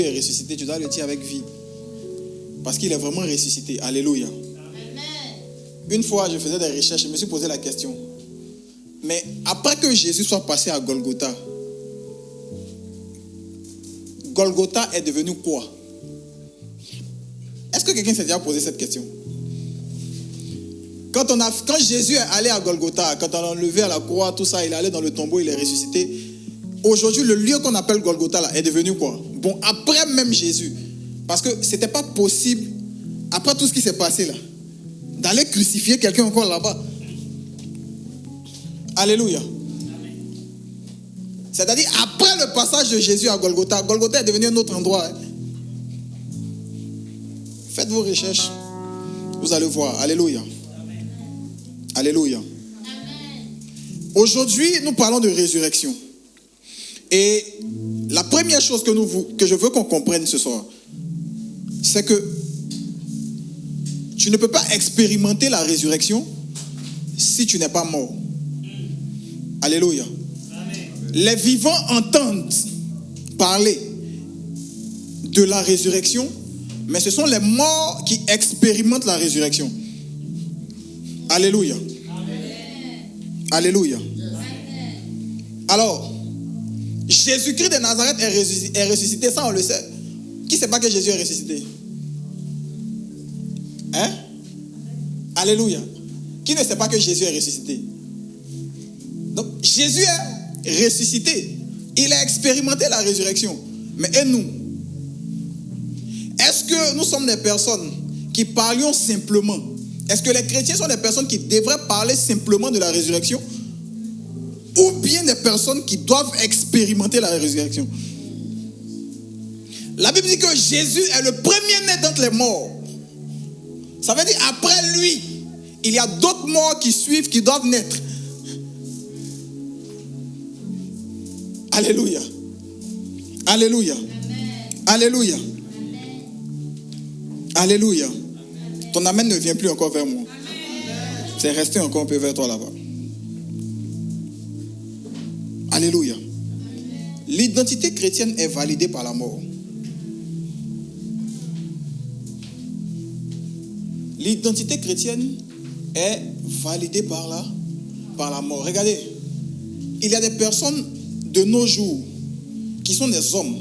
est ressuscité, tu dois le dire avec vie. Parce qu'il est vraiment ressuscité. Alléluia. Une fois, je faisais des recherches, je me suis posé la question. Mais après que Jésus soit passé à Golgotha, Golgotha est devenu quoi? Est-ce que quelqu'un s'est déjà posé cette question? Quand Jésus est allé à Golgotha, quand on l'a enlevé à la croix, tout ça, il est allé dans le tombeau, il est ressuscité. Aujourd'hui, le lieu qu'on appelle Golgotha là, est devenu quoi? Bon, après même Jésus. Parce que ce n'était pas possible, après tout ce qui s'est passé là, d'aller crucifier quelqu'un encore là-bas. Alléluia. C'est-à-dire, après le passage de Jésus à Golgotha, Golgotha est devenu un autre endroit. Faites vos recherches. Vous allez voir. Alléluia. Alléluia. Aujourd'hui, nous parlons de résurrection. Et la première chose que je veux qu'on comprenne ce soir, c'est que tu ne peux pas expérimenter la résurrection si tu n'es pas mort. Alléluia. Les vivants entendent parler de la résurrection, mais ce sont les morts qui expérimentent la résurrection. Alléluia. Alléluia. Alors, Jésus-Christ de Nazareth est ressuscité, ça on le sait. Qui ne sait pas que Jésus est ressuscité? Hein? Alléluia. Qui ne sait pas que Jésus est ressuscité? Donc, Jésus est ressuscité. Il a expérimenté la résurrection. Mais et nous? Est-ce que nous sommes des personnes qui parlions simplement? Est-ce que les chrétiens sont des personnes qui devraient parler simplement de la résurrection? Ou bien des personnes qui doivent expérimenter la résurrection? La Bible dit que Jésus est le premier-né d'entre les morts. Ça veut dire après lui, il y a d'autres morts qui suivent, qui doivent naître. Alléluia. Alléluia. Alléluia. Alléluia. Ton amen ne vient plus encore vers moi. C'est resté encore un peu vers toi là-bas. Alléluia. L'identité chrétienne est validée par la mort. L'identité chrétienne est validée par la mort. Regardez, il y a des personnes de nos jours qui sont des hommes,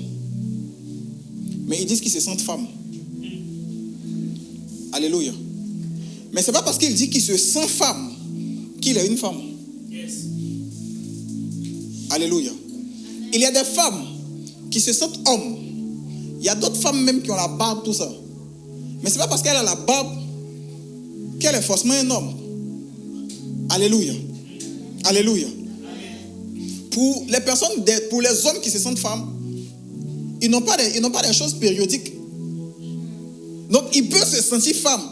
mais ils disent qu'ils se sentent femmes. Alléluia. Mais ce n'est pas parce qu'il dit qu'il se sent femme qu'il est une femme. Yes. Alléluia. Il y a des femmes qui se sentent hommes. Il y a d'autres femmes même qui ont la barbe, tout ça. Mais ce n'est pas parce qu'elle a la barbe qu'elle est forcément un homme. Alléluia. Alléluia. Pour les personnes, pour les hommes qui se sentent femmes, ils n'ont pas des choses périodiques. Donc, il peut se sentir femme.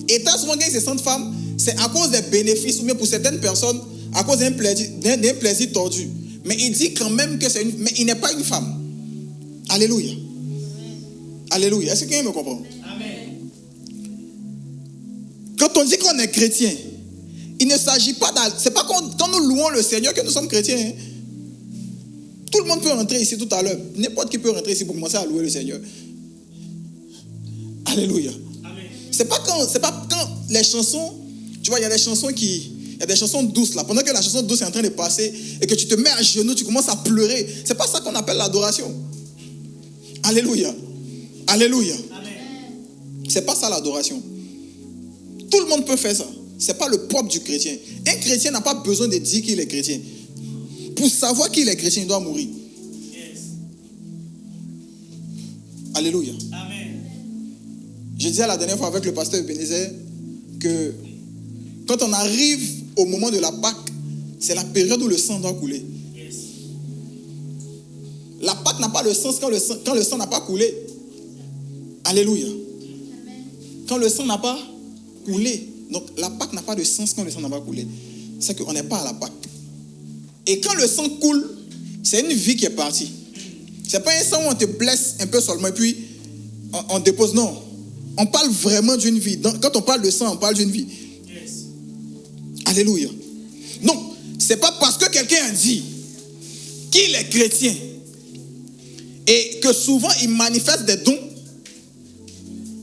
Et tant souvent qu'ils se sentent femme, c'est à cause des bénéfices, ou bien pour certaines personnes, à cause d'un plaisir tordu. Mais il dit quand même que c'est mais il n'est pas une femme. Alléluia. Alléluia. Est-ce que quelqu'un me comprend? Amen. Quand on dit qu'on est chrétien, il ne s'agit pas c'est pas quand nous louons le Seigneur que nous sommes chrétiens. Hein. Tout le monde peut rentrer ici tout à l'heure. N'importe qui peut rentrer ici pour commencer à louer le Seigneur. Alléluia. Amen. C'est pas quand les chansons, tu vois, il y a des chansons douces là. Pendant que la chanson douce est en train de passer et que tu te mets à genoux, tu commences à pleurer. C'est pas ça qu'on appelle l'adoration. Alléluia. Alléluia. Amen. C'est pas ça l'adoration. Tout le monde peut faire ça. C'est pas le propre du chrétien. Un chrétien n'a pas besoin de dire qu'il est chrétien. Pour savoir qu'il est chrétien, il doit mourir. Yes. Alléluia. Amen. Je disais la dernière fois avec le pasteur Ebenezer que quand on arrive au moment de la Pâque, c'est la période où le sang doit couler. Yes. La Pâque n'a pas le sens quand le sang n'a pas coulé. Alléluia. Amen. Quand le sang n'a pas coulé. Donc la Pâque n'a pas de sens quand le sang n'a pas coulé. C'est qu'on n'est pas à la Pâque. Et quand le sang coule, c'est une vie qui est partie. C'est pas un sang où on te blesse un peu seulement et puis on dépose. Non. On parle vraiment d'une vie. Quand on parle de sang, on parle d'une vie. Yes. Alléluia. Non, c'est pas parce que quelqu'un a dit qu'il est chrétien et que souvent il manifeste des dons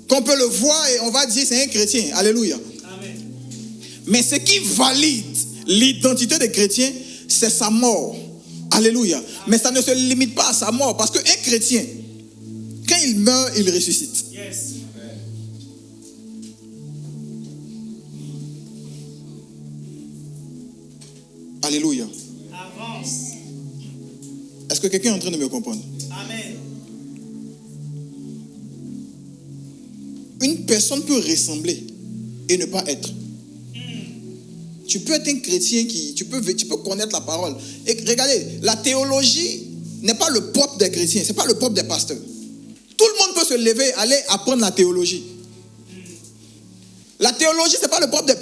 qu'on peut le voir et on va dire c'est un chrétien. Alléluia. Amen. Mais ce qui valide l'identité des chrétiens, c'est sa mort. Alléluia. Mais ça ne se limite pas à sa mort, parce qu'un chrétien, quand il meurt, il ressuscite. Yes. Alléluia. Avance. Est-ce que quelqu'un est en train de me comprendre? Amen. Une personne peut ressembler et ne pas être. Tu peux être un chrétien tu peux connaître la parole. Et regardez, la théologie n'est pas le propre des chrétiens, c'est pas le propre des pasteurs. Tout le monde peut se lever, aller apprendre la théologie. La théologie, c'est pas le propre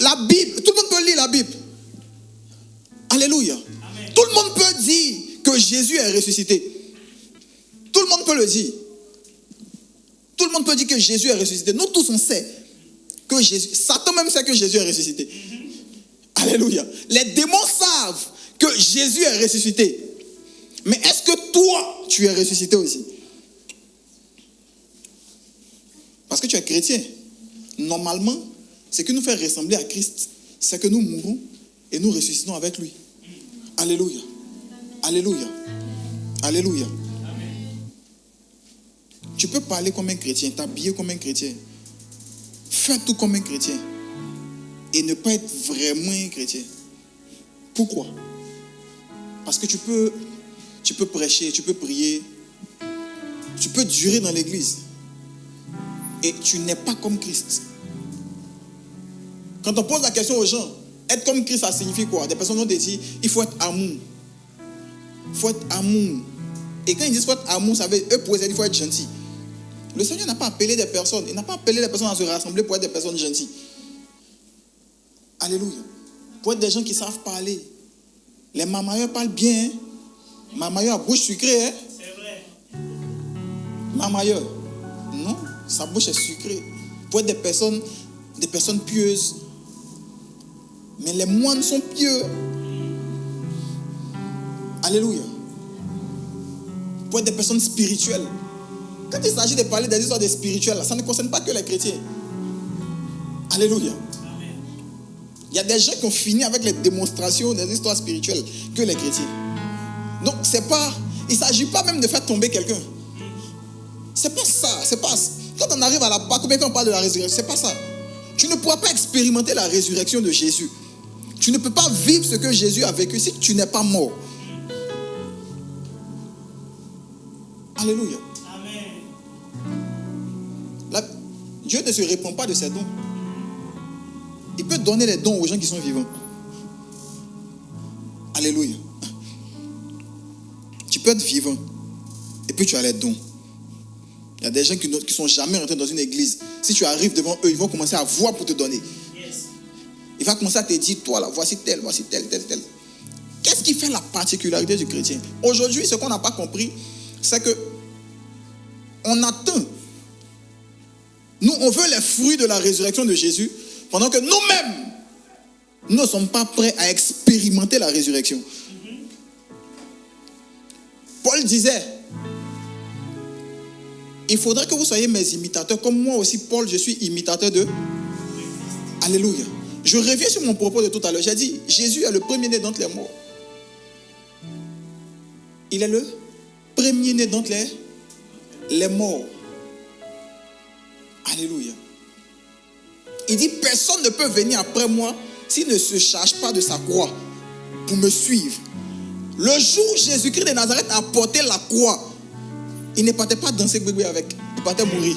la Bible. Tout le monde peut lire la Bible. Alléluia. Amen. Tout le monde peut dire que Jésus est ressuscité. Tout le monde peut le dire. Tout le monde peut dire que Jésus est ressuscité. Nous tous, on sait que Jésus... Satan même sait que Jésus est ressuscité. Alléluia. Les démons savent que Jésus est ressuscité. Mais est-ce que toi, tu es ressuscité aussi? Parce que tu es chrétien. Normalement, ce qui nous fait ressembler à Christ, c'est que nous mourons et nous ressuscitons avec lui. Alléluia. Alléluia. Alléluia. Tu peux parler comme un chrétien, t'habiller comme un chrétien, faire tout comme un chrétien et ne pas être vraiment un chrétien. Pourquoi? Parce que tu peux prêcher, tu peux prier, tu peux durer dans l'église et tu n'es pas comme Christ. Quand on pose la question aux gens, être comme Christ, ça signifie quoi? Des personnes vont te dire, il faut être amour. Il faut être amour. Et quand ils disent qu'il faut être amour, ça veut dire, eux pour eux, il faut être gentil. Le Seigneur n'a pas appelé des personnes. Il n'a pas appelé les personnes à se rassembler pour être des personnes gentilles. Alléluia. Pour être des gens qui savent parler. Les mamailleurs parlent bien. Hein? Mamailleurs à bouche sucrée. Hein? C'est vrai. Mamailleurs. Non, sa bouche est sucrée. Pour être des personnes pieuses. Mais les moines sont pieux. Alléluia. Pour être des personnes spirituelles. Quand il s'agit de parler des histoires des spirituels, ça ne concerne pas que les chrétiens. Alléluia. Amen. Il y a des gens qui ont fini avec les démonstrations des histoires spirituelles que les chrétiens. Donc, il ne s'agit pas même de faire tomber quelqu'un. C'est pas ça. Quand on arrive à la Pâque, quand on parle de la résurrection, c'est pas ça. Tu ne pourras pas expérimenter la résurrection de Jésus. Tu ne peux pas vivre ce que Jésus a vécu si tu n'es pas mort. Alléluia. Dieu ne se répand pas de ses dons. Il peut donner les dons aux gens qui sont vivants. Alléluia. Tu peux être vivant et puis tu as les dons. Il y a des gens qui ne sont jamais rentrés dans une église. Si tu arrives devant eux, ils vont commencer à voir pour te donner. Yes. Il va commencer à te dire, toi là, voici tel. Qu'est-ce qui fait la particularité du chrétien? Aujourd'hui, ce qu'on n'a pas compris, c'est que on attend. Nous, on veut les fruits de la résurrection de Jésus, pendant que nous-mêmes, nous ne sommes pas prêts à expérimenter la résurrection. Paul disait, il faudrait que vous soyez mes imitateurs, comme moi aussi, Paul, je suis imitateur de... Alléluia. Je reviens sur mon propos de tout à l'heure. J'ai dit, Jésus est le premier-né d'entre les morts. Il est le premier-né d'entre les morts. Alléluia. Il dit, personne ne peut venir après moi s'il ne se charge pas de sa croix pour me suivre. Le jour où Jésus-Christ de Nazareth a porté la croix, il ne partait pas danser bébé avec, il partait mourir.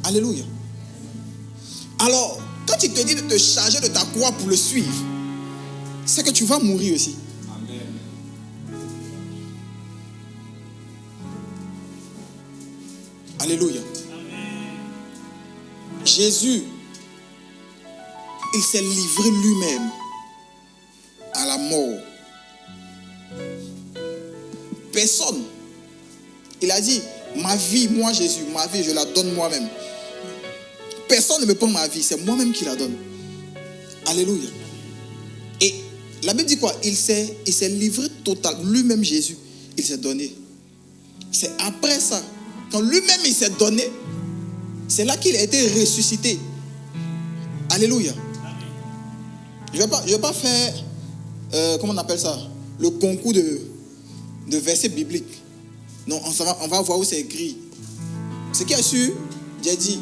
Alléluia. Alors, quand il te dit de te charger de ta croix pour le suivre, c'est que tu vas mourir aussi. Alléluia. Amen. Jésus, il s'est livré lui-même à la mort. Personne. Il a dit, ma vie, moi Jésus, ma vie, je la donne moi-même. Personne ne me prend ma vie, c'est moi-même qui la donne. Alléluia. Et La Bible dit quoi? Il s'est livré total. Lui-même, Jésus, il s'est donné. C'est après ça, quand lui-même il s'est donné, c'est là qu'il a été ressuscité. Alléluia. Je ne vais pas faire, comment on appelle ça? Le concours de versets bibliques. Non, on va voir où c'est écrit. Ce qui est sûr, j'ai dit,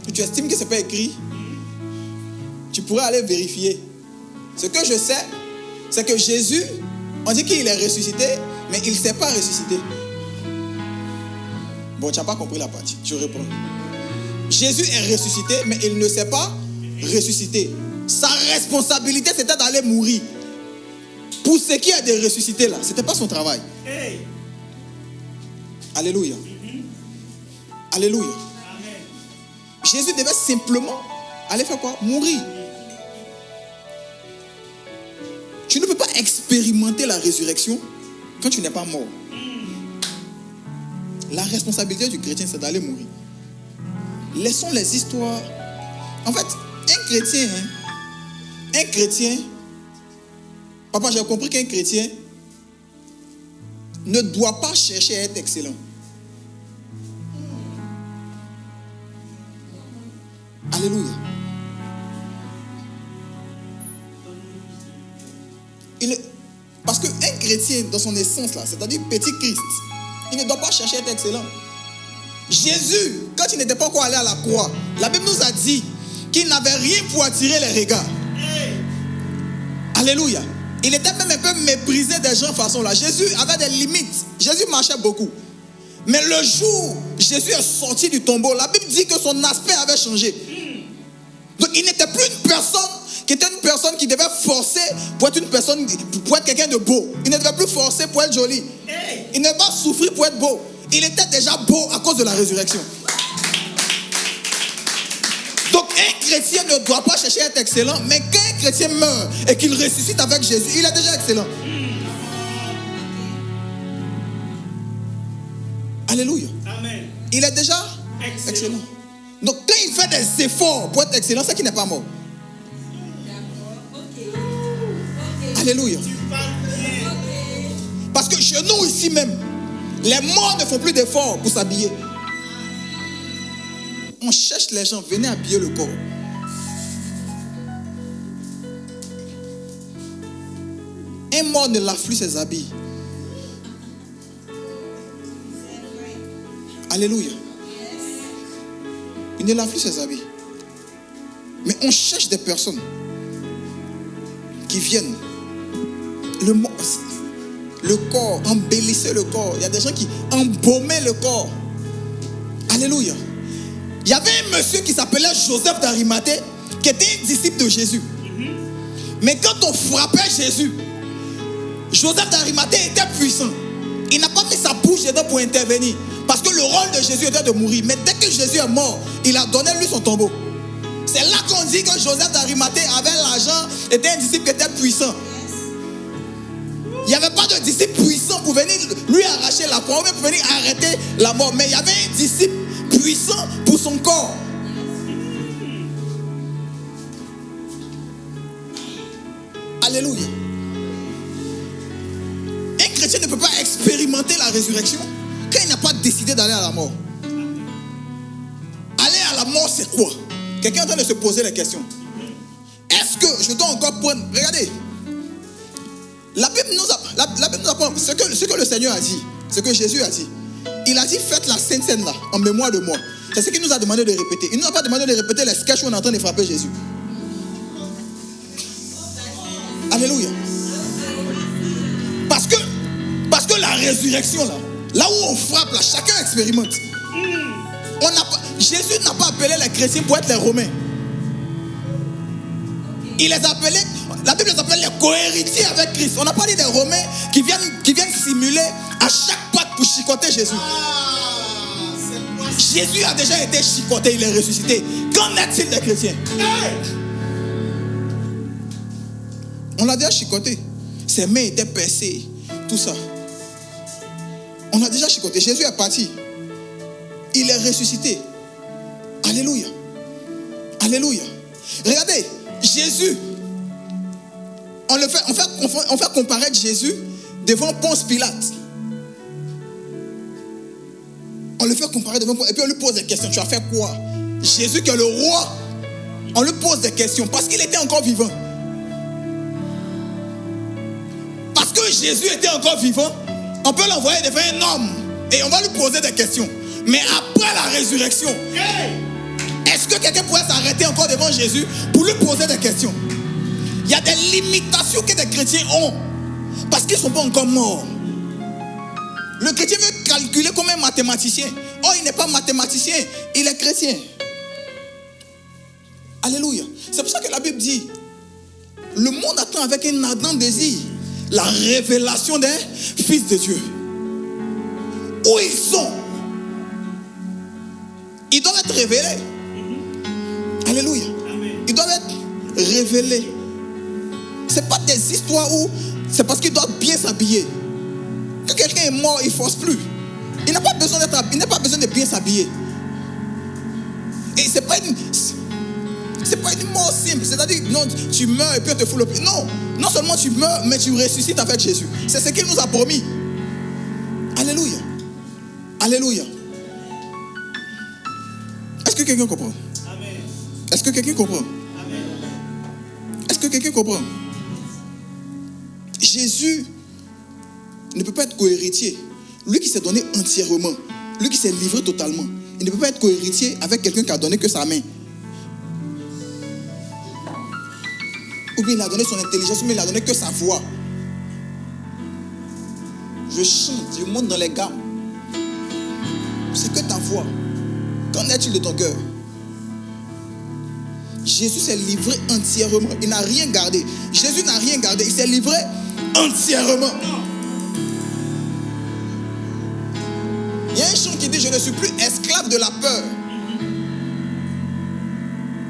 si tu estimes que ce n'est pas écrit, tu pourrais aller vérifier. Ce que je sais, c'est que Jésus, on dit qu'il est ressuscité, mais il ne s'est pas ressuscité. Bon, tu n'as pas compris la partie. Je réponds. Jésus est ressuscité, mais il ne s'est pas ressuscité. Sa responsabilité, c'était d'aller mourir. Pour ce qui est de ressusciter là, ce n'était pas son travail. Hey. Alléluia. Alléluia. Amen. Jésus devait simplement aller faire quoi? Mourir. Tu ne peux pas expérimenter la résurrection quand tu n'es pas mort. La responsabilité du chrétien, c'est d'aller mourir. Laissons les histoires. En fait, un chrétien, papa, j'ai compris qu'un chrétien ne doit pas chercher à être excellent. Alléluia. Parce qu'un chrétien, dans son essence, là, c'est-à-dire petit Christ, il ne doit pas chercher à être excellent. Jésus, quand il n'était pas encore allé à la croix, la Bible nous a dit qu'il n'avait rien pour attirer les regards. Alléluia. Il était même un peu méprisé des gens de façon là. Jésus avait des limites. Jésus marchait beaucoup. Mais le jour où Jésus est sorti du tombeau, la Bible dit que son aspect avait changé. Donc il n'était plus une personne qui était une personne qui devait forcer pour être une personne, pour être quelqu'un de beau. Il ne devait plus forcer pour être joli. Il ne devait pas souffrir pour être beau. Il était déjà beau à cause de la résurrection. Donc un chrétien ne doit pas chercher à être excellent, mais quand un chrétien meurt et qu'il ressuscite avec Jésus, il est déjà excellent. Alléluia. Amen. Il est déjà excellent. Donc quand il fait des efforts pour être excellent, c'est qu'il n'est pas mort. Alléluia. Parce que chez nous ici même, les morts ne font plus d'efforts pour s'habiller. On cherche les gens, venez habiller le corps. Un mort ne lave plus ses habits. Alléluia. Il ne lave plus ses habits. Mais on cherche des personnes qui viennent. Le corps, embellisser le corps. Il y a des gens qui embaumaient le corps. Alléluia. Il y avait un monsieur qui s'appelait Joseph d'Arimathée, qui était un disciple de Jésus. Mais quand on frappait Jésus, Joseph d'Arimathée était puissant. Il n'a pas mis sa bouche dedans pour intervenir. Parce que le rôle de Jésus était de mourir. Mais dès que Jésus est mort, il a donné lui son tombeau. C'est là qu'on dit que Joseph d'Arimathée avait l'argent, était un disciple qui était puissant. Il n'y avait pas de disciple puissant pour venir lui arracher la croix, ou même pour venir arrêter la mort. Mais il y avait un disciple puissant pour son corps. Alléluia. Un chrétien ne peut pas expérimenter la résurrection quand il n'a pas décidé d'aller à la mort. Aller à la mort, c'est quoi? Quelqu'un est en train de se poser la question. Est-ce que je dois encore prendre... Regardez. La Bible nous apprend ce que le Seigneur a dit, ce que Jésus a dit. Il a dit, faites la Sainte Seine là, en mémoire de moi. C'est ce qu'il nous a demandé de répéter. Il ne nous a pas demandé de répéter les sketchs où on est en train de frapper Jésus. Alléluia. Parce que la résurrection là où on frappe là, chacun expérimente. Jésus n'a pas appelé les chrétiens pour être les Romains. Il les appelait, la Bible les appelle les cohéritiers avec Christ. On n'a pas dit des Romains qui viennent simuler à chaque patte pour chicoter Jésus. Jésus a déjà été chicoté, il est ressuscité. Qu'en est-il des chrétiens? On l'a déjà chicoté. Ses mains étaient percées, tout ça. On l'a déjà chicoté. Jésus est parti. Il est ressuscité. Alléluia. Alléluia. Regardez, Jésus, On fait comparaître Jésus devant Ponce Pilate. On le fait comparer devant Ponce, et puis on lui pose des questions. Tu as fait quoi? Jésus qui est le roi, on lui pose des questions parce qu'il était encore vivant. Parce que Jésus était encore vivant, on peut l'envoyer devant un homme et on va lui poser des questions. Mais après la résurrection, est-ce que quelqu'un pourrait s'arrêter encore devant Jésus pour lui poser des questions? Il y a des limitations que des chrétiens ont parce qu'ils ne sont pas encore morts. Le chrétien veut calculer comme un mathématicien. Oh, il n'est pas mathématicien, il est chrétien. Alléluia. C'est pour ça que la Bible dit, le monde attend avec un ardent désir la révélation des fils de Dieu. Où ils sont? Ils doivent être révélés. Alléluia. Ils doivent être révélés. Ce n'est pas des histoires où c'est parce qu'ils doivent bien s'habiller. Quand quelqu'un est mort, il ne force plus. Il n'a pas besoin de bien s'habiller. Et ce n'est pas une mort simple. C'est-à-dire, non, tu meurs et puis on te fout le pied. Non, non seulement tu meurs, mais tu ressuscites avec Jésus. C'est ce qu'il nous a promis. Alléluia. Alléluia. Est-ce que quelqu'un comprend? Amen. Est-ce que quelqu'un comprend? Amen. Est-ce que quelqu'un comprend? Jésus ne peut pas être co-héritier. Lui qui s'est donné entièrement, lui qui s'est livré totalement, il ne peut pas être co-héritier avec quelqu'un qui a donné que sa main. Ou bien il a donné son intelligence, mais il a donné que sa voix. Je chante, je monte dans les gammes. C'est que ta voix. Qu'en est-il de ton cœur? Jésus s'est livré entièrement. Il n'a rien gardé. Jésus n'a rien gardé. Il s'est livré entièrement. Il y a un chant qui dit: je ne suis plus esclave de la peur.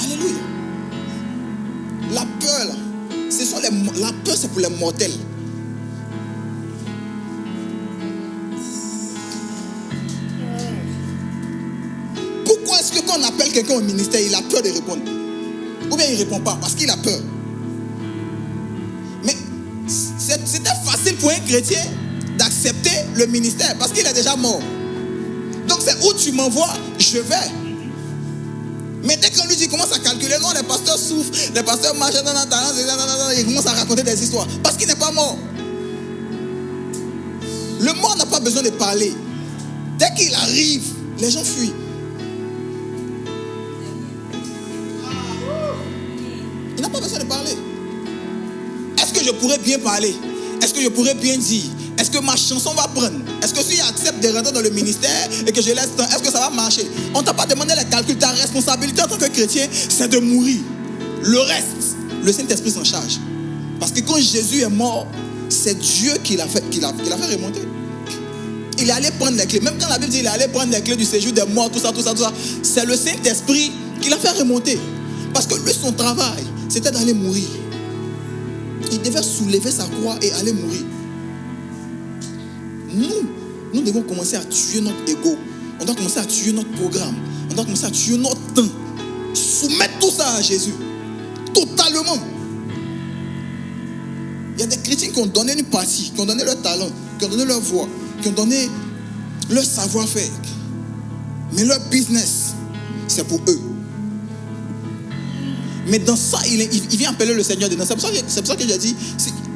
Alléluia. La peur, là, la peur, c'est pour les mortels. Pourquoi est-ce que quand on appelle quelqu'un au ministère, il a peur de répondre? Ou bien il ne répond pas parce qu'il a peur? Mais c'était facile pour un chrétien d'accepter le ministère parce qu'il est déjà mort. Donc c'est où tu m'envoies, je vais. Mais dès qu'on lui dit, commence à calculer, non, les pasteurs souffrent, les pasteurs marchent, il commence à raconter des histoires parce qu'il n'est pas mort. Le mort n'a pas besoin de parler. Dès qu'il arrive, les gens fuient. Il n'a pas besoin de parler. Est-ce que je pourrais bien parler? Est-ce que je pourrais bien dire? Est-ce que ma chanson va prendre? Est-ce que si j'accepte de rentrer dans le ministère et que je laisse temps, est-ce que ça va marcher? On ne t'a pas demandé les calculs. Ta responsabilité en tant que chrétien, c'est de mourir. Le reste, le Saint-Esprit s'en charge. Parce que quand Jésus est mort, c'est Dieu qui l'a fait remonter. Il est allé prendre les clés. Même quand la Bible dit qu'il est allé prendre les clés du séjour des morts, tout ça, c'est le Saint-Esprit qui l'a fait remonter. Parce que lui, son travail, c'était d'aller mourir. Il devait soulever sa croix et aller mourir. Nous devons commencer à tuer notre ego. On doit commencer à tuer notre programme. On doit commencer à tuer notre temps. Soumettre tout ça à Jésus. Totalement. Il y a des chrétiens qui ont donné une partie, qui ont donné leur talent, qui ont donné leur voix, qui ont donné leur savoir-faire. Mais leur business, c'est pour eux. Mais dans ça, il vient appeler le Seigneur dedans. C'est pour ça que j'ai dit,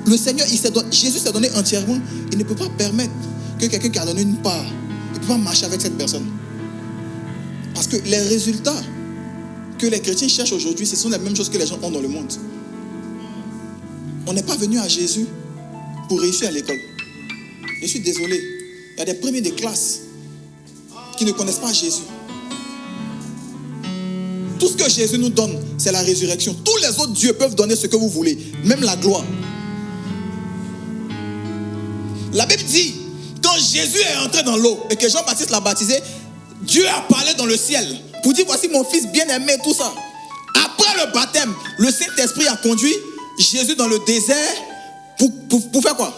le Seigneur, Jésus s'est donné entièrement. Il ne peut pas permettre que quelqu'un qui a donné une part, il ne peut pas marcher avec cette personne. Parce que les résultats que les chrétiens cherchent aujourd'hui, ce sont les mêmes choses que les gens ont dans le monde. On n'est pas venu à Jésus pour réussir à l'école. Je suis désolé. Il y a des premiers de classe qui ne connaissent pas Jésus. Tout ce que Jésus nous donne, c'est la résurrection. Tous les autres dieux peuvent donner ce que vous voulez, même la gloire. La Bible dit, quand Jésus est entré dans l'eau et que Jean-Baptiste l'a baptisé, Dieu a parlé dans le ciel pour dire: voici mon fils bien-aimé, tout ça. Après le baptême, le Saint-Esprit a conduit Jésus dans le désert pour faire quoi?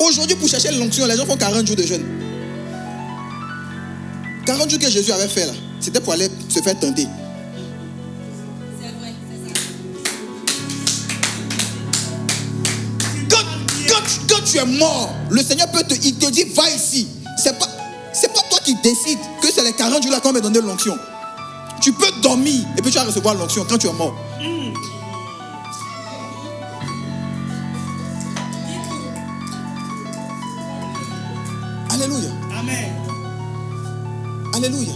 Aujourd'hui, pour chercher l'onction, les gens font 40 jours de jeûne. 40 jours que Jésus avait fait là, c'était pour aller se faire tenter. C'est vrai, c'est ça. tu es mort, le Seigneur il te dit, va ici. C'est pas toi qui décides que c'est les 40 jours là qu'on va donner l'onction. Tu peux dormir et puis tu vas recevoir l'onction quand tu es mort. Alléluia. Amen. Alléluia.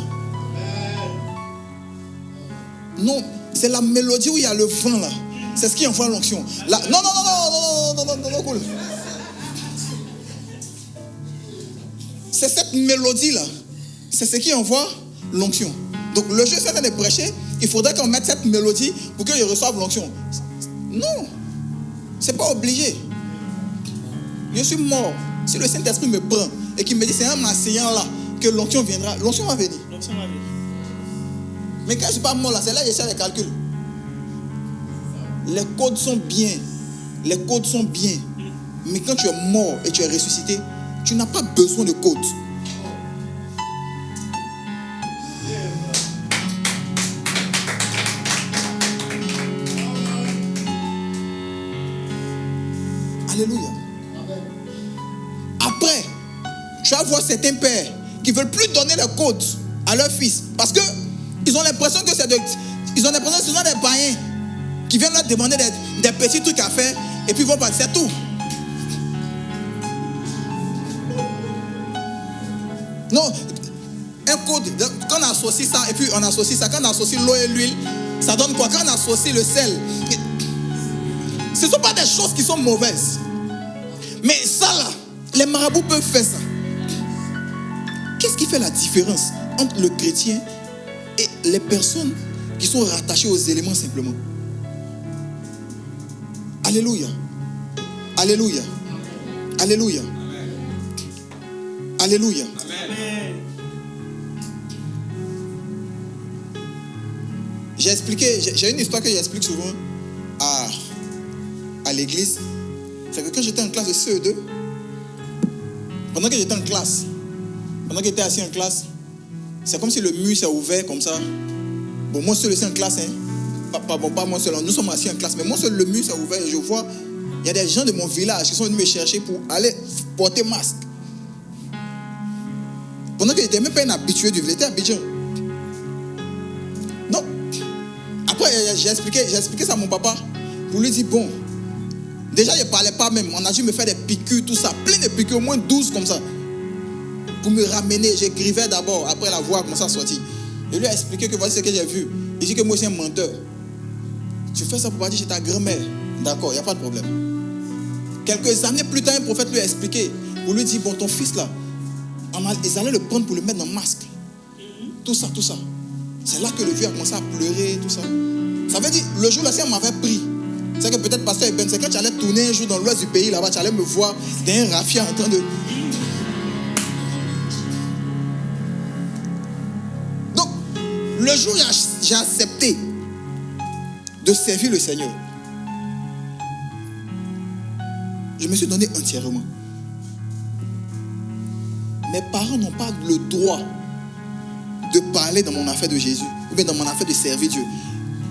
Non, c'est la mélodie où il y a le vent là. C'est ce qui envoie l'onction. Non, cool. C'est cette mélodie là. C'est ce qui envoie l'onction. Donc le jeu, c'est en train de prêcher. Il faudrait qu'on mette cette mélodie pour qu'il reçoive l'onction. Non. C'est pas obligé. Je suis mort. Si le Saint-Esprit me prend et qu'il me dit c'est un m'enseignant là que l'onction viendra, l'onction va venir. L'onction va venir. Mais quand je ne suis pas mort là, c'est là que j'essaie les calculs. Les codes sont bien. Les codes sont bien. Mais quand tu es mort et tu es ressuscité, tu n'as pas besoin de codes. Alléluia. Après, tu vas voir certains pères qui ne veulent plus donner les codes à leurs fils. Parce que ils ont l'impression que c'est ils ont l'impression que ce sont des païens qui viennent leur demander des petits trucs à faire et puis ils vont passer, c'est tout. Non, un code, quand on associe ça et puis on associe ça, quand on associe l'eau et l'huile, ça donne quoi? Quand on associe le sel, ce ne sont pas des choses qui sont mauvaises. Mais ça là, les marabouts peuvent faire ça. Qu'est-ce qui fait la différence entre le chrétien et les personnes qui sont rattachées aux éléments simplement? Alléluia. Alléluia. Alléluia. Alléluia. Amen. J'ai une histoire que j'explique souvent à l'église. C'est que quand j'étais en classe de CE2, pendant que j'étais en classe, pendant que j'étais assis en classe, c'est comme si le mur s'est ouvert comme ça. Bon, moi seul aussi en classe, hein. Pas moi seul, nous sommes assis en classe, mais moi seul le mur s'est ouvert et je vois, il y a des gens de mon village qui sont venus me chercher pour aller porter masque. Pendant que j'étais même pas un habitué du village, j'étais Abidjan. Non. Après, j'ai expliqué ça à mon papa pour lui dire, bon, déjà je ne parlais pas même, on a dû me faire des piqûres, tout ça, plein de piqûres, au moins 12 comme ça. Pour me ramener, j'écrivais d'abord, après la voix commençait à sortir. Je lui ai expliqué que voici ce que j'ai vu. Il dit que moi je suis un menteur. Tu fais ça pour partir chez ta grand-mère. D'accord, il n'y a pas de problème. Quelques années plus tard, un prophète lui a expliqué, pour lui dire, bon, ton fils là, ils allaient le prendre pour le mettre dans le masque. Tout ça, tout ça. C'est là que le vieux a commencé à pleurer, tout ça. Ça veut dire, le jour là, si on m'avait pris, c'est que peut-être pasteur Eben, c'est quand tu allais tourner un jour dans l'ouest du pays, là-bas, tu allais me voir d'un raffia en train de... Donc, le jour où j'ai accepté de servir le Seigneur, je me suis donné entièrement. Mes parents n'ont pas le droit de parler dans mon affaire de Jésus ou bien dans mon affaire de servir Dieu.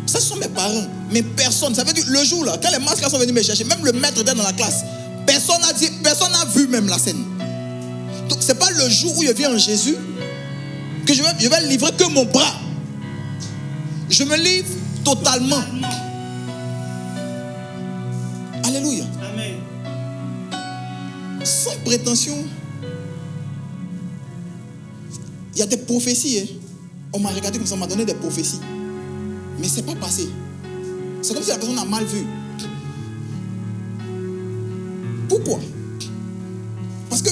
Ça, ce sont mes parents, mais personne. Ça veut dire, le jour là, quand les masques sont venus me chercher, même le maître était dans la classe, personne n'a vu même la scène. Donc, ce n'est pas le jour où je viens en Jésus que je vais livrer que mon bras. Je me livre totalement. Alléluia. Amen. Sans prétention. Il y a des prophéties. Hein. On m'a regardé comme ça, on m'a donné des prophéties. Mais ce n'est pas passé. C'est comme si la personne a mal vu. Pourquoi? Parce que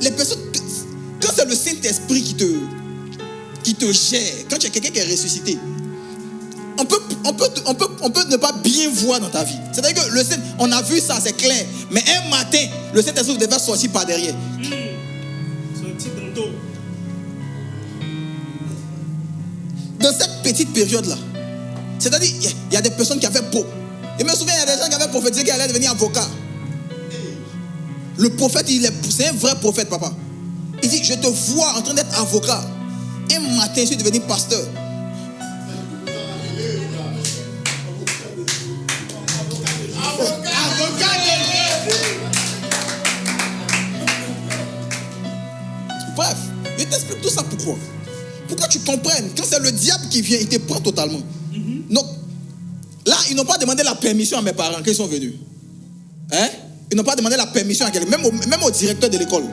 les personnes, quand c'est le Saint-Esprit qui te gère, quand tu as quelqu'un qui est ressuscité, on peut ne pas bien voir dans ta vie. C'est-à-dire que le Saint, on a vu ça, c'est clair. Mais un matin, le Saint-Esprit devait sortir par derrière. Dans cette petite période-là, c'est-à-dire, il y a des personnes qui avaient beau. Je me souviens, il y a des gens qui avaient prophétisé qu'ils allaient devenir avocat. Le prophète, c'est un vrai prophète, papa. Il dit, je te vois en train d'être avocat. Un matin, je suis devenu pasteur. Avocat de comprennes, quand c'est le diable qui vient, il te prend totalement. Donc, là, ils n'ont pas demandé la permission à mes parents quand ils sont venus. Hein? Ils n'ont pas demandé la permission à quelqu'un, même au directeur de l'école.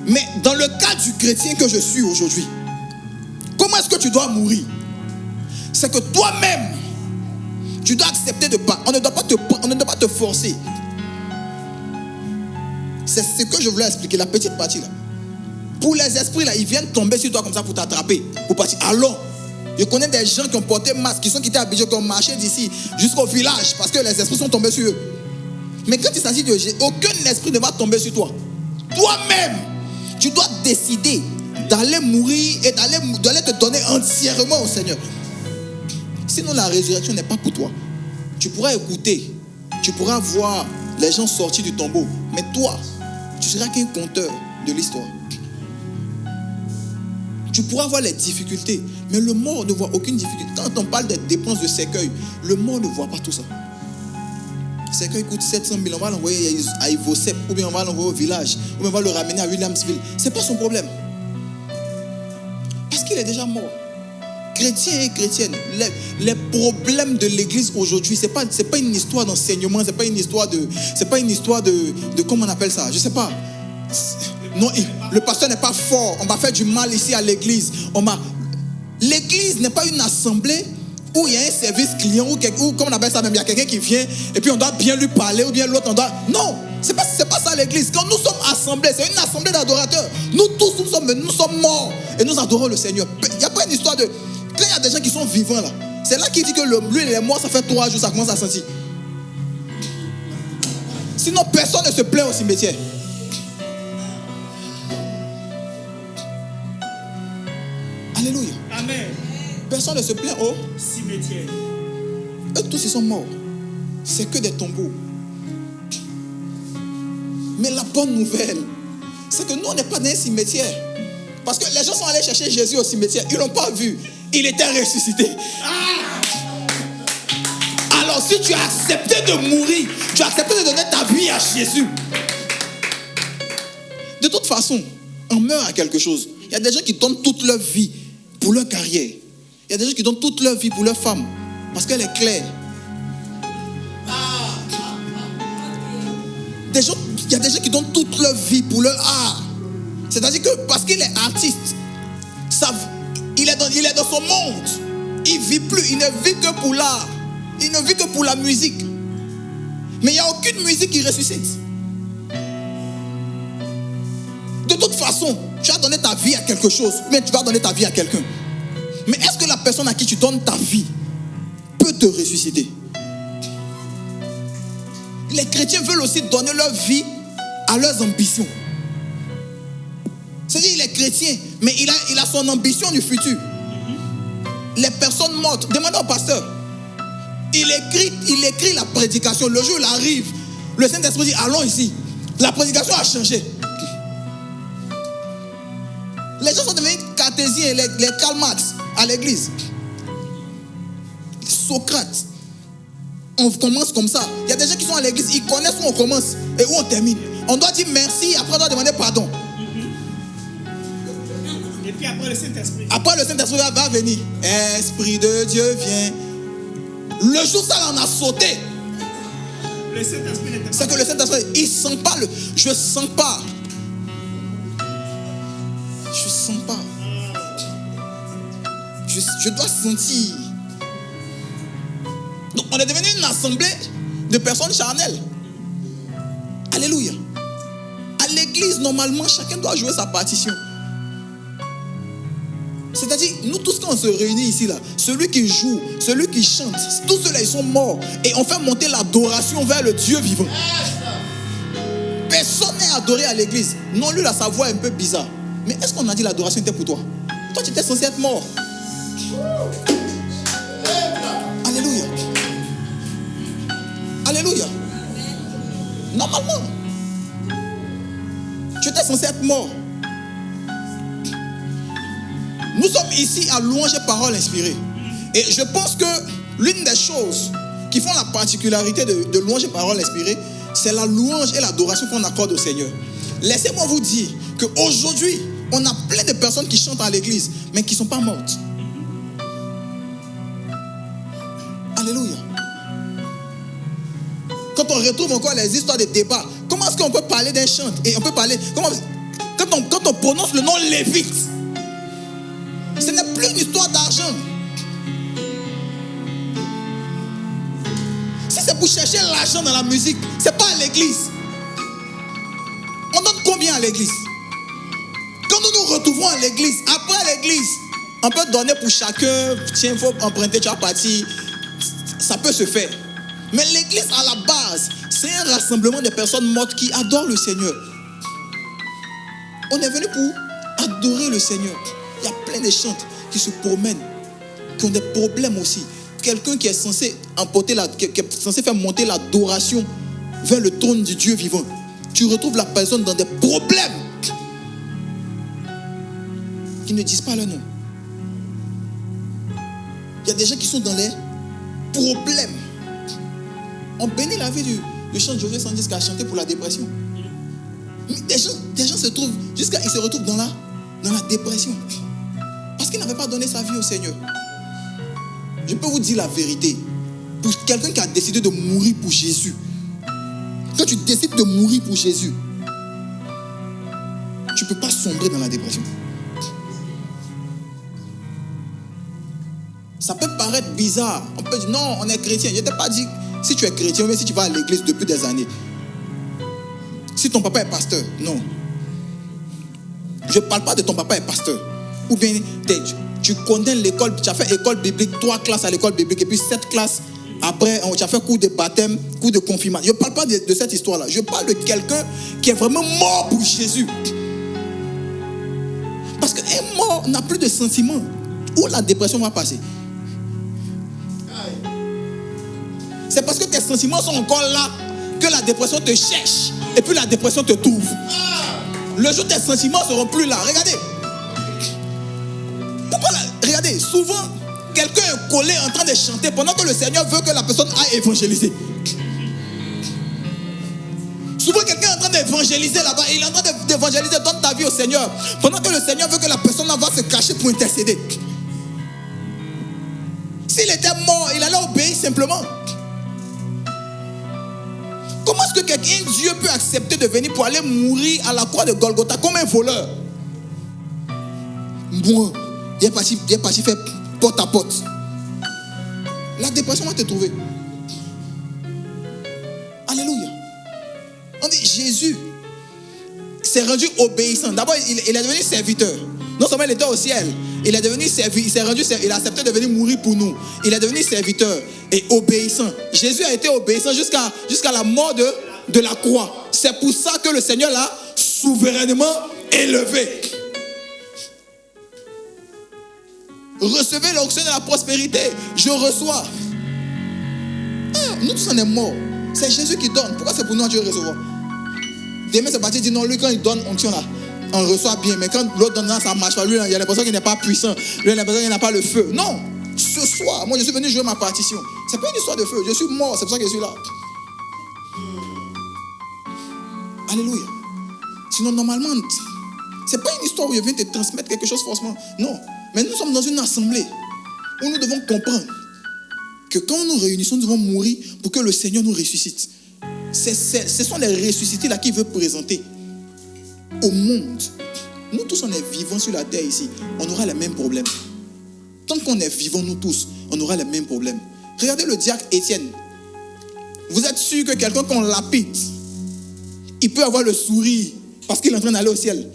Mais dans le cas du chrétien que je suis aujourd'hui, comment est-ce que tu dois mourir? C'est que toi-même, tu dois accepter de pas. On ne doit pas te forcer. C'est ce que je voulais expliquer, la petite partie là. Pour les esprits là, ils viennent tomber sur toi comme ça pour t'attraper, pour partir. Alors, je connais des gens qui ont porté masque, qui étaient habillés, qui ont marché d'ici jusqu'au village parce que les esprits sont tombés sur eux. Mais quand il s'agit de Dieu, aucun esprit ne va tomber sur toi. Toi-même, tu dois décider d'aller mourir et d'aller te donner entièrement au Seigneur. Sinon, la résurrection n'est pas pour toi. Tu pourras écouter, tu pourras voir les gens sortir du tombeau, mais toi, tu seras qu'un conteur de l'histoire. Tu pourras voir les difficultés, mais le mort ne voit aucune difficulté. Quand on parle des dépenses de cercueil, le mort ne voit pas tout ça. Le cercueil coûte 700 000, on va l'envoyer à Ivosep, ou bien on va l'envoyer au village, ou bien on va le ramener à Williamsville. Ce n'est pas son problème. Parce qu'il est déjà mort. Chrétiens et chrétiennes, les problèmes de l'église aujourd'hui, c'est pas une histoire d'enseignement, c'est pas une histoire de comment on appelle ça, je sais pas. Non, le pasteur n'est pas fort, on m'a fait du mal ici à l'église. L'église n'est pas une assemblée où il y a un service client, ou comme on appelle ça même, il y a quelqu'un qui vient et puis on doit bien lui parler, ou bien l'autre on doit... Non, c'est pas ça l'église. Quand nous sommes assemblés, c'est une assemblée d'adorateurs. Nous tous, nous sommes morts et nous adorons le Seigneur. Il n'y a pas une histoire de... Quand il y a des gens qui sont vivants là, c'est là qu'il dit que lui il est mort, ça fait 3 jours, ça commence à sentir. Sinon, personne ne se plaint au cimetière. Alléluia. Amen. Personne ne se plaint au cimetière. Eux tous ils sont morts. C'est que des tombeaux. Mais la bonne nouvelle, c'est que nous on n'est pas dans un cimetière. Parce que les gens sont allés chercher Jésus au cimetière. Ils ne l'ont pas vu. Il était ressuscité. Alors si tu as accepté de mourir, tu as accepté de donner ta vie à Jésus. De toute façon, on meurt à quelque chose. Il y a des gens qui donnent toute leur vie pour leur carrière. Il y a des gens qui donnent toute leur vie pour leur femme. Parce qu'elle est claire. Il y a des gens qui donnent toute leur vie pour leur art. C'est-à-dire que parce qu'il est artiste, il est dans son monde. Il ne vit plus, il ne vit que pour l'art. Il ne vit que pour la musique. Mais il n'y a aucune musique qui ressuscite. De toute façon, tu as donné ta vie à quelque chose, mais tu vas donner ta vie à quelqu'un. Mais est-ce que la personne à qui tu donnes ta vie peut te ressusciter? Les chrétiens veulent aussi donner leur vie à leurs ambitions. C'est-à-dire qu'il est chrétien, mais il a son ambition du futur. Les personnes mortes, demandez au pasteur. Il écrit la prédication. Le jour où il arrive, le Saint-Esprit dit allons ici. La prédication a changé. Les gens sont devenus cartésiens, les Karl Marx à l'église. Socrate. On commence comme ça. Il y a des gens qui sont à l'église, ils connaissent où on commence et où on termine. On doit dire merci, après on doit demander pardon. Et puis après le Saint-Esprit. Après le Saint-Esprit va venir. Esprit de Dieu vient. Le jour ça on a sauté. Le Saint-Esprit n'était pas. C'est que le Saint-Esprit, il sent pas le. Je sens pas. Je sens pas. Je dois sentir. Donc on est devenu une assemblée de personnes charnelles. Alléluia. À l'église, normalement, chacun doit jouer sa partition. C'est-à-dire, nous tous quand on se réunit ici, là, celui qui joue, celui qui chante, tous ceux-là, ils sont morts. Et on fait monter l'adoration vers le Dieu vivant. Personne n'est adoré à l'église. Non, lui, là, sa voix est un peu bizarre. Mais est-ce qu'on a dit l'adoration était pour toi? Toi, tu étais censé être mort. Alléluia. Alléluia. Normalement, tu étais censé être mort. Nous sommes ici à louange et paroles inspirées. Et je pense que l'une des choses qui font la particularité de louange et paroles inspirées, c'est la louange et l'adoration qu'on accorde au Seigneur. Laissez-moi vous dire qu'aujourd'hui, On a plein de personnes qui chantent à l'église, mais qui ne sont pas mortes. Alléluia. Quand on retrouve encore les histoires de débat, comment est-ce qu'on peut parler d'un chant et on peut parler... Quand on prononce le nom Lévite, ce n'est plus une histoire d'argent. Si c'est pour chercher l'argent dans la musique, ce n'est pas à l'église. On donne combien à l'église? Quand nous nous retrouvons à l'église, après l'église, on peut donner pour chacun. Tiens, il faut emprunter, tu as parti. Ça peut se faire. Mais l'église, à la base, c'est un rassemblement de personnes mortes qui adorent le Seigneur. On est venu pour adorer le Seigneur. Il y a plein de chantes qui se promènent, qui ont des problèmes aussi. Quelqu'un qui est censé emporter qui est censé faire monter l'adoration vers le trône du Dieu vivant. Tu retrouves la personne dans des problèmes qui ne disent pas leur nom. Il y a des gens qui sont dans les problèmes. On bénit la vie du chant de Josué 110 qui a chanté pour la dépression. Des gens se trouvent, ils se retrouvent dans la dépression. Parce qu'ils n'avaient pas donné sa vie au Seigneur. Je peux vous dire la vérité. Pour quelqu'un qui a décidé de mourir pour Jésus, quand tu décides de mourir pour Jésus, tu ne peux pas sombrer dans la dépression. Ça peut paraître bizarre. On peut dire, non, on est chrétien. Je ne t'ai pas dit si tu es chrétien, mais si tu vas à l'église depuis des années. Si ton papa est pasteur, non. Je ne parle pas de ton papa est pasteur. Ou bien, tu connais l'école, tu as fait école biblique, 3 classes à l'école biblique, et puis 7 classes après, tu as fait cours de baptême, cours de confirmation. Je ne parle pas de cette histoire-là. Je parle de quelqu'un qui est vraiment mort pour Jésus. Parce qu'un mort n'a plus de sentiments. Où la dépression va passer? C'est parce que tes sentiments sont encore là que la dépression te cherche. Et puis la dépression te trouve. Le jour où tes sentiments ne seront plus là. Regardez. Regardez, souvent, quelqu'un est collé en train de chanter pendant que le Seigneur veut que la personne aille évangéliser. Souvent, quelqu'un est en train d'évangéliser là-bas. Il est en train d'évangéliser, donne ta vie au Seigneur. Pendant que le Seigneur veut que la personne va se cacher pour intercéder. S'il était mort, il allait obéir simplement. Comment est-ce que Dieu peut accepter de venir pour aller mourir à la croix de Golgotha comme un voleur? Moi, il est parti faire porte à porte. La dépression va te trouver. Alléluia. On dit Jésus s'est rendu obéissant. D'abord, il est devenu serviteur. Non seulement il était au ciel, il est devenu serviteur. Il a accepté de venir mourir pour nous. Il est devenu serviteur et obéissant. Jésus a été obéissant jusqu'à la mort de la croix. C'est pour ça que le Seigneur l'a souverainement élevé. Recevez l'onction de la prospérité. Je reçois. Nous tous on est morts. C'est Jésus qui donne. Pourquoi c'est pour nous que Dieu recevoir? Demain c'est parti dire non, lui quand il donne onction là, on reçoit bien. Mais quand l'autre donne ça marche pas. Lui il a l'impression qu'il n'est pas puissant. Lui il a l'impression qu'il n'a pas le feu. Non. Ce soir, moi je suis venu jouer ma partition. C'est pas une histoire de feu. Je suis mort. C'est pour ça que je suis là. Alléluia. Sinon normalement, c'est pas une histoire où je viens te transmettre quelque chose forcément. Non. Mais nous sommes dans une assemblée où nous devons comprendre que quand nous nous réunissons, nous devons mourir pour que le Seigneur nous ressuscite. Ce sont les ressuscités là qui veut présenter au monde. Nous tous, on est vivants sur la terre ici. On aura les mêmes problèmes. Tant qu'on est vivants, nous tous, on aura les mêmes problèmes. Regardez le diacre Étienne. Vous êtes sûr que quelqu'un qu'on lapide, il peut avoir le sourire parce qu'il est en train d'aller au ciel?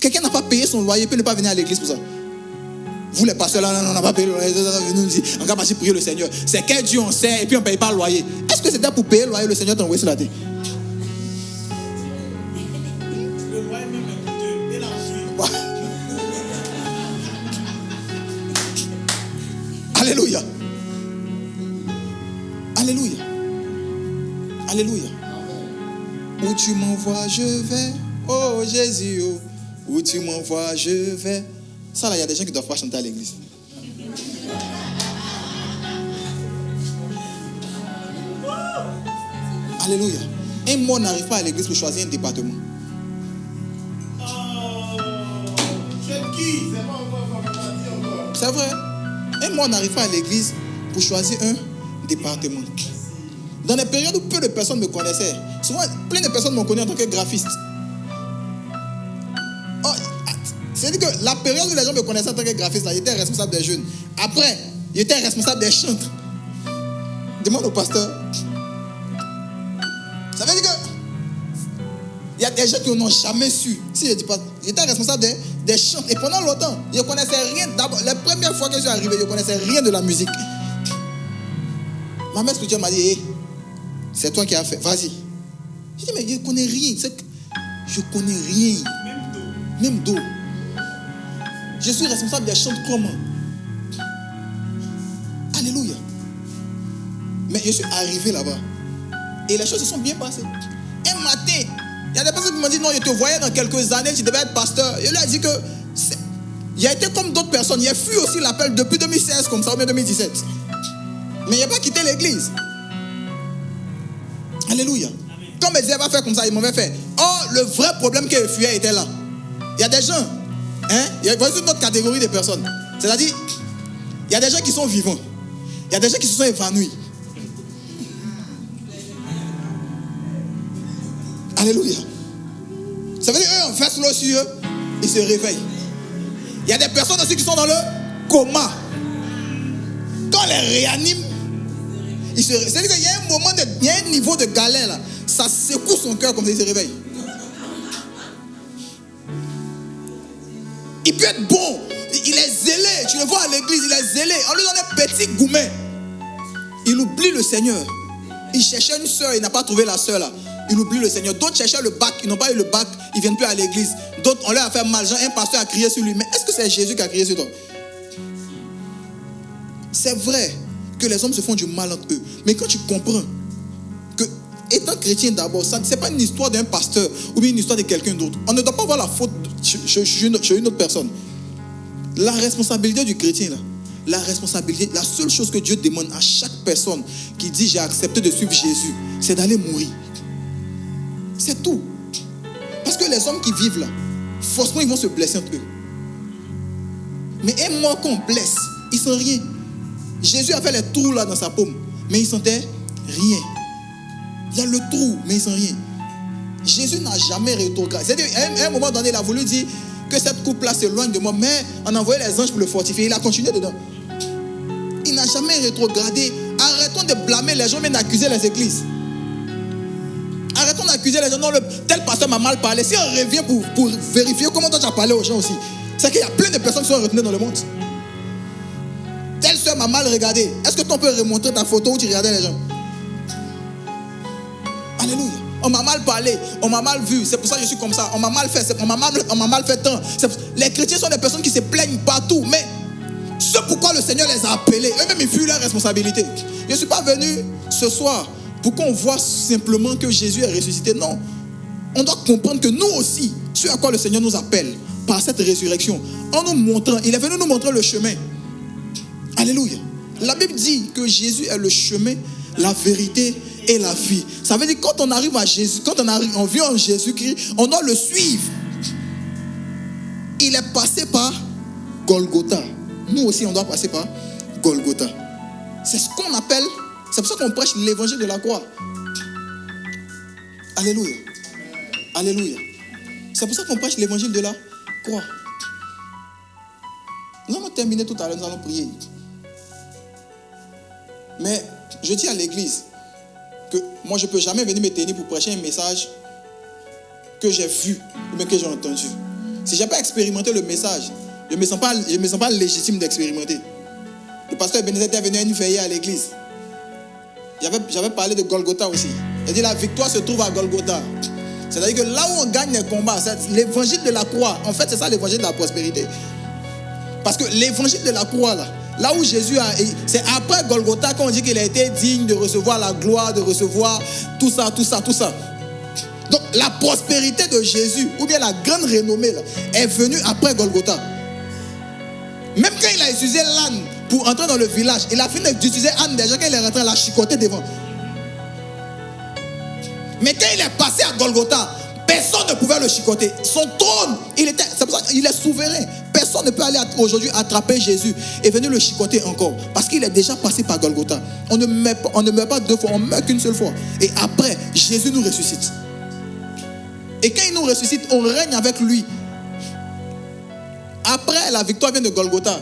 Quelqu'un n'a pas payé son loyer, il peut ne pas venir à l'église pour ça. Vous les pasteurs là, on n'a pas payé le loyer, on va passer prier le Seigneur. C'est quel Dieu on sert et puis on ne paye pas le loyer. Est-ce que c'était pour payer le loyer, le Seigneur t'a envoyé sur la terre? Le loyer même est coûteux et l'argent. Alléluia. Alléluia. Alléluia. Où tu m'envoies, je vais. Oh Jésus, oh. Où tu m'envoies, je vais. Ça là, il y a des gens qui ne doivent pas chanter à l'église. Alléluia. Un mort n'arrive pas à l'église pour choisir un département. C'est vrai. Et moi, on n'arrive pas à l'église pour choisir un département. Dans des périodes où peu de personnes me connaissaient, souvent, plein de personnes m'ont connu en tant que graphiste. Oh, c'est-à-dire que la période où les gens me connaissaient en tant que graphiste, j'étais responsable des jeunes. Après, j'étais responsable des chantres. Demande au pasteur. Ça veut dire que il y a des gens qui n'ont jamais su. Si je dis pas, j'étais responsable des chants. Et pendant longtemps, je ne connaissais rien. D'abord, la première fois que je suis arrivé, je ne connaissais rien de la musique. Ma mère spirituelle m'a dit, hey, c'est toi qui as fait, vas-y. Je dis, mais je ne connais rien. Je ne connais rien. Même d'eau. Je suis responsable des chants comment? Alléluia. Mais je suis arrivé là-bas. Et les choses se sont bien passées. Un matin, il y a des personnes qui m'ont dit, non, je te voyais dans quelques années, tu devais être pasteur. Je lui ai dit que, il a été comme d'autres personnes. Il a fui aussi l'appel depuis 2016, comme ça, ou bien 2017. Mais il n'a pas quitté l'église. Alléluia. Quand mes disait va faire comme ça, il m'avait fait. Oh, le vrai problème qu'il fuyait était là. Il y a des gens, il y a une autre catégorie de personnes. C'est-à-dire, il y a des gens qui sont vivants. Il y a des gens qui se sont évanouis. Alléluia. Ça veut dire eux, on fait l'eau sur eux, ils se réveillent. Il y a des personnes aussi qui sont dans le coma. Quand on les réanime, ils se réveillent. C'est-à-dire qu'il y a un moment, il y a un niveau de galère là. Ça secoue son cœur comme ça, il se réveille. Il peut être bon. Il est zélé. Tu le vois à l'église, il est zélé. On lui donne un petit gourmet. Il oublie le Seigneur. Il cherchait une soeur, il n'a pas trouvé la soeur là. Il oublie le Seigneur. D'autres cherchaient le bac, ils n'ont pas eu le bac, ils ne viennent plus à l'église. D'autres, on leur a fait mal. Genre, un pasteur a crié sur lui. Mais est-ce que c'est Jésus qui a crié sur toi? C'est vrai que les hommes se font du mal entre eux. Mais quand tu comprends que, étant chrétien d'abord, ce n'est pas une histoire d'un pasteur ou bien une histoire de quelqu'un d'autre. On ne doit pas voir la faute chez une autre personne. La responsabilité du chrétien, là, la responsabilité, la seule chose que Dieu demande à chaque personne qui dit j'ai accepté de suivre Jésus, c'est d'aller mourir. C'est tout. Parce que les hommes qui vivent là, forcément ils vont se blesser entre eux. Mais un mort qu'on blesse, ils ne sentent rien. Jésus a fait les trous là dans sa paume, mais il ne sentait rien. Il y a le trou, mais il ne sent rien. Jésus n'a jamais rétrogradé. C'est-à-dire, à un moment donné, il a voulu dire que cette coupe-là s'éloigne de moi, mais on a envoyé les anges pour le fortifier. Il a continué dedans. Il n'a jamais rétrogradé. Arrêtons de blâmer les gens, mais d'accuser les églises. Arrêtons d'accuser les gens. Non, tel pasteur m'a mal parlé. Si on revient pour vérifier comment tu as parlé aux gens aussi, c'est qu'il y a plein de personnes qui sont retenues dans le monde. Telle soeur m'a mal regardé. Est-ce que tu peux remontrer ta photo où tu regardais les gens? Alléluia. On m'a mal parlé, on m'a mal vu, c'est pour ça que je suis comme ça. On m'a mal fait, on m'a mal fait tant. Les chrétiens sont des personnes qui se plaignent partout, mais ce pourquoi le Seigneur les a appelés, eux-mêmes ils fuient leur responsabilité. Je ne suis pas venu ce soir pour qu'on voit simplement que Jésus est ressuscité. Non. On doit comprendre que nous aussi, ce à quoi le Seigneur nous appelle par cette résurrection, en nous montrant, il est venu nous montrer le chemin. Alléluia. La Bible dit que Jésus est le chemin, la vérité et la vie. Ça veut dire que quand on arrive à Jésus, quand on vient en Jésus-Christ, on doit le suivre. Il est passé par Golgotha. Nous aussi, on doit passer par Golgotha. C'est ce qu'on appelle, c'est pour ça qu'on prêche l'évangile de la croix. Alléluia. Alléluia. C'est pour ça qu'on prêche l'évangile de la croix. Nous allons terminer tout à l'heure, nous allons prier. Mais je dis à l'église que moi je ne peux jamais venir me tenir pour prêcher un message que j'ai vu ou bien que j'ai entendu. Si je n'ai pas expérimenté le message, je ne me sens pas légitime d'expérimenter. Le pasteur Ebenezer était venu à une veillée à l'église. J'avais parlé de Golgotha aussi. Il a dit la victoire se trouve à Golgotha. C'est-à-dire que là où on gagne les combats, c'est l'évangile de la croix. En fait, c'est ça l'évangile de la prospérité. Parce que l'évangile de la croix, là où Jésus a... C'est après Golgotha qu'on dit qu'il a été digne de recevoir la gloire, de recevoir tout ça. Donc la prospérité de Jésus, ou bien la grande renommée, là, est venue après Golgotha. Même quand il a utilisé l'âne pour entrer dans le village, il a fini d'utiliser l'âne déjà quand il est rentré à la chicoter devant. Mais quand il est passé à Golgotha, Personne ne pouvait le chicoter. Son trône, c'est pour ça qu'il est souverain. Personne ne peut aller aujourd'hui attraper Jésus et venir le chicoter encore. Parce qu'il est déjà passé par Golgotha. On ne meurt pas deux fois, on meurt qu'une seule fois. Et après, Jésus nous ressuscite. Et quand il nous ressuscite, on règne avec lui. Après, la victoire vient de Golgotha. De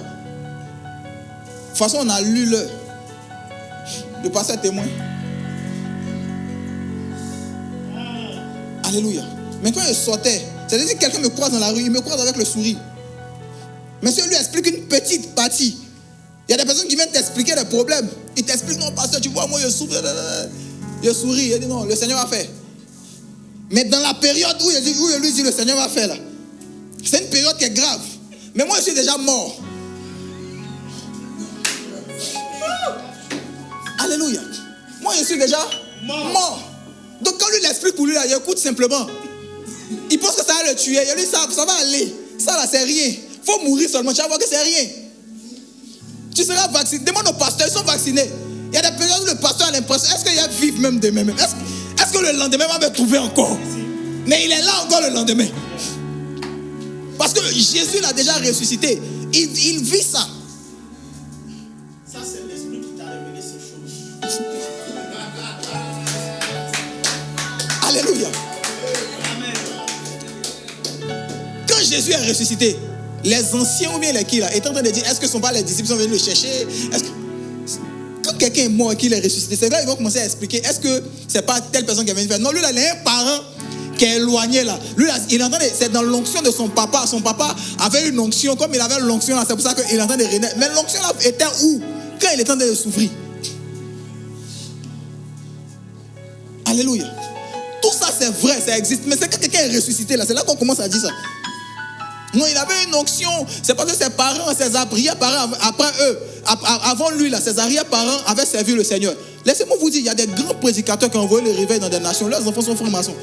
toute façon, on a lu le pasteur témoin. Alléluia. Mais quand il sortait, c'est-à-dire que quelqu'un me croise dans la rue, il me croise avec le sourire. Mais si on lui explique une petite partie, il y a des personnes qui viennent t'expliquer des problèmes. Ils t'expliquent, non, pasteur, tu vois, moi, je souffre. Je souris. Il dit, non, le Seigneur va faire. Mais dans la période où je lui dis, le Seigneur va faire, là, c'est une période qui est grave. Mais moi, je suis déjà mort. Alléluia. Moi, je suis déjà mort. Donc, quand lui l'explique pour lui, là, il écoute simplement. Il pense que ça va le tuer. Il lui dit, ça va aller. Ça, là, c'est rien. Il faut mourir seulement. Tu vas voir que c'est rien. Tu seras vacciné. Demande aux pasteurs, ils sont vaccinés. Il y a des périodes où le pasteur a l'impression, est-ce qu'il va vivre même demain même? Est-ce que le lendemain va me trouver encore? Mais il est là encore le lendemain. Parce que Jésus l'a déjà ressuscité. Il vit ça. Ça, c'est l'esprit qui t'a révélé ces choses. Alléluia. Amen. Quand Jésus est ressuscité, les anciens ou bien les qui là, étant en train de dire, est-ce que ce ne sont pas les disciples qui sont venus le chercher? Quand quelqu'un est mort et qu'il est ressuscité, c'est là qu'ils vont commencer à expliquer, est-ce que ce n'est pas telle personne qui est venue faire? Non, lui là, il a un parent qui est éloigné là. Lui là, il entend, c'est dans l'onction de son papa. Son papa avait une onction, comme il avait l'onction là, c'est pour ça qu'il entend de renaître. Mais l'onction là était où? Quand il était en train de souffrir. Alléluia. Tout ça c'est vrai, ça existe. Mais c'est quand quelqu'un est ressuscité là, c'est là qu'on commence à dire ça. Non, il avait une onction. C'est parce que ses parents, ses arrière-parents, après eux, avant lui, là, ses arrière-parents avaient servi le Seigneur. Laissez-moi vous dire, il y a des grands prédicateurs qui ont envoyé le réveil dans des nations. Leurs enfants sont francs-maçons.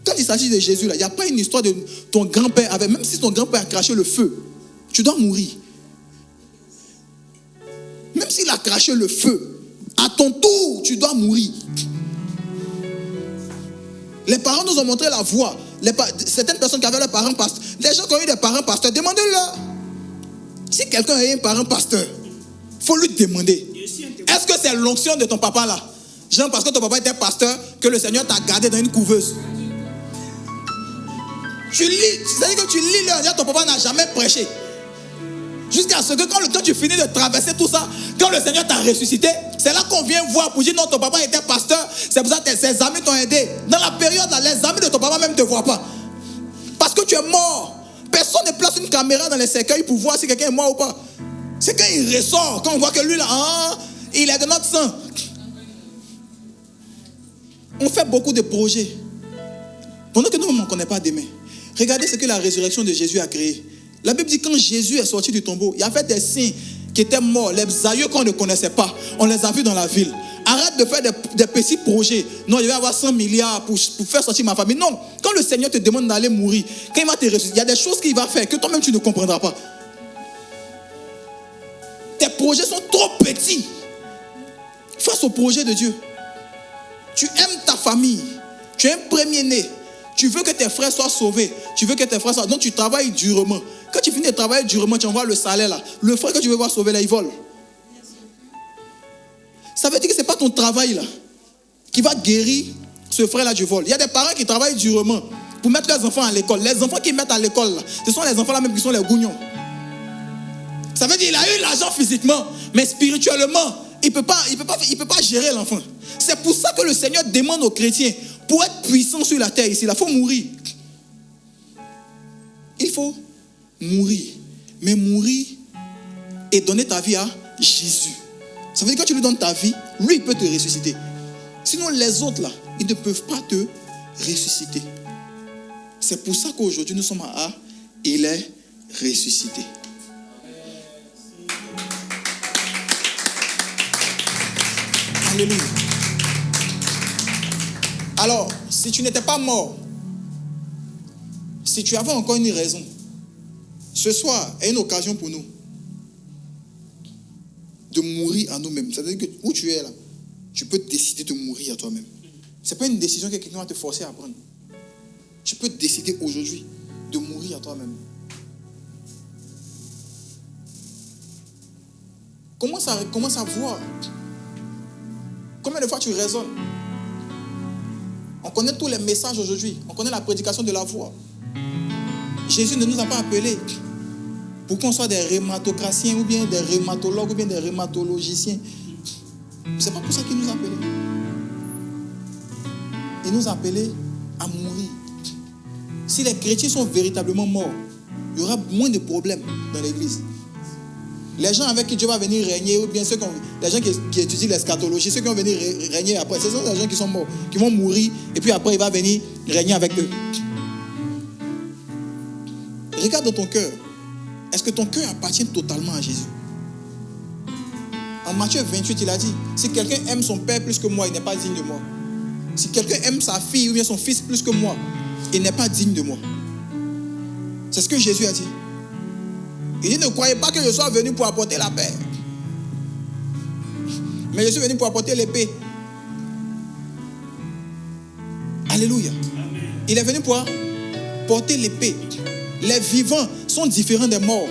Quand il s'agit de Jésus, là, il n'y a pas une histoire de ton grand-père avec. Même si ton grand-père a craché le feu, tu dois mourir. Même s'il a craché le feu, à ton tour, tu dois mourir. Les parents nous ont montré la voie. Certaines personnes qui avaient leurs parents pasteurs, les gens qui ont eu des parents pasteurs, demandez-leur. Si quelqu'un a eu un parent pasteur, il faut lui demander. Est-ce que c'est l'onction de ton papa là? Genre parce que ton papa était pasteur, que le Seigneur t'a gardé dans une couveuse. Tu lis, c'est-à-dire que tu lis leur, ton papa n'a jamais prêché. Jusqu'à ce que quand tu finis de traverser tout ça, quand le Seigneur t'a ressuscité, c'est là qu'on vient voir pour dire non, ton papa était pasteur, c'est pour ça que ses amis t'ont aidé. Dans la période là, les amis de ton papa même ne te voient pas. Parce que tu es mort. Personne ne place une caméra dans les cercueils pour voir si quelqu'un est mort ou pas. C'est quand il ressort, quand on voit que lui là, il est de notre sang. On fait beaucoup de projets. Pendant que nous, on ne connaît pas demain. Regardez ce que la résurrection de Jésus a créé. La Bible dit que quand Jésus est sorti du tombeau, il y avait des signes qui étaient morts, les aïeux qu'on ne connaissait pas. On les a vus dans la ville. Arrête de faire des petits projets. Non, je vais avoir 100 milliards pour faire sortir ma famille. Non, quand le Seigneur te demande d'aller mourir, quand il va te ressusciter, il y a des choses qu'il va faire que toi-même tu ne comprendras pas. Tes projets sont trop petits face au projet de Dieu. Tu aimes ta famille. Tu es un premier-né. Tu veux que tes frères soient sauvés. Tu veux que tes frères soient... Donc tu travailles durement. Quand tu finis de travailler durement, tu envoies le salaire là. Le frère que tu veux voir sauver là, il vole. Ça veut dire que ce n'est pas ton travail là qui va guérir ce frère là du vol. Il y a des parents qui travaillent durement pour mettre leurs enfants à l'école. Les enfants qu'ils mettent à l'école là, ce sont les enfants là même qui sont les gougnons. Ça veut dire qu'il a eu l'argent physiquement, mais spirituellement, il peut pas gérer l'enfant. C'est pour ça que le Seigneur demande aux chrétiens, pour être puissant sur la terre ici, il faut mourir. Il faut mourir. Mais mourir et donner ta vie à Jésus. Ça veut dire que quand tu lui donnes ta vie, lui, il peut te ressusciter. Sinon, les autres, là, ils ne peuvent pas te ressusciter. C'est pour ça qu'aujourd'hui, nous sommes à il est ressuscité. Alléluia. Alors, si tu n'étais pas mort, si tu avais encore une raison, ce soir est une occasion pour nous de mourir à nous-mêmes. C'est-à-dire que où tu es là, tu peux décider de mourir à toi-même. Ce n'est pas une décision que quelqu'un va te forcer à prendre. Tu peux décider aujourd'hui de mourir à toi-même. Commence à voir. Combien de fois tu raisonnes? On connaît tous les messages aujourd'hui. On connaît la prédication de la foi. Jésus ne nous a pas appelés pour qu'on soit des rhumatocratiens ou bien des rhumatologues ou bien des rhumatologiciens. Ce n'est pas pour ça qu'il nous a appelés. Il nous a appelés à mourir. Si les chrétiens sont véritablement morts, il y aura moins de problèmes dans l'église. Les gens avec qui Dieu va venir régner, ou bien les gens qui étudient l'eschatologie, ceux qui vont venir régner après, ce sont des gens qui sont morts, qui vont mourir, et puis après il va venir régner avec eux. Regarde dans ton cœur. Est-ce que ton cœur appartient totalement à Jésus? En Matthieu 28, il a dit, si quelqu'un aime son père plus que moi, il n'est pas digne de moi. Si quelqu'un aime sa fille ou bien son fils plus que moi, il n'est pas digne de moi. C'est ce que Jésus a dit. Il dit, ne croyez pas que je sois venu pour apporter la paix. Mais je suis venu pour apporter l'épée. Alléluia. Amen. Il est venu pour porter l'épée. Les vivants sont différents des morts.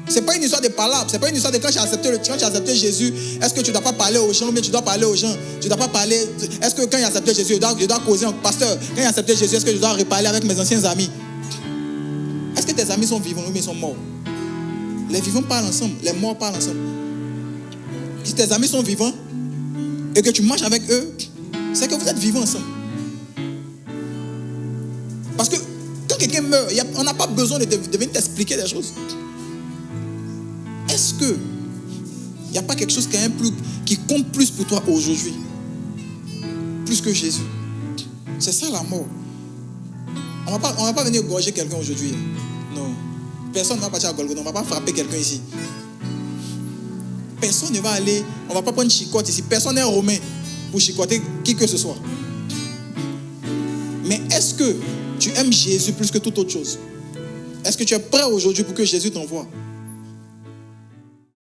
Ce n'est pas une histoire de palabres. Ce n'est pas une histoire de quand tu as accepté Jésus, est-ce que tu ne dois pas parler aux gens, mais tu dois parler aux gens. Tu ne dois pas parler. Est-ce que quand j'ai accepté Jésus, je dois causer en pasteur? Quand j'ai accepté Jésus, est-ce que je dois reparler avec mes anciens amis? Est-ce que tes amis sont vivants ou bien ils sont morts? Les vivants parlent ensemble, les morts parlent ensemble. Si tes amis sont vivants et que tu marches avec eux, c'est que vous êtes vivants ensemble. Parce que quand quelqu'un meurt, on n'a pas besoin de venir t'expliquer des choses. Est-ce que il n'y a pas quelque chose qui compte plus pour toi aujourd'hui? Plus que Jésus. C'est ça la mort. On ne va pas venir gorger quelqu'un aujourd'hui. Non. Personne ne va partir à Golgotha. On ne va pas frapper quelqu'un ici. Personne ne va aller. On ne va pas prendre une chicotte ici. Personne n'est romain pour chicoter qui que ce soit. Mais est-ce que tu aimes Jésus plus que toute autre chose? Est-ce que tu es prêt aujourd'hui pour que Jésus t'envoie?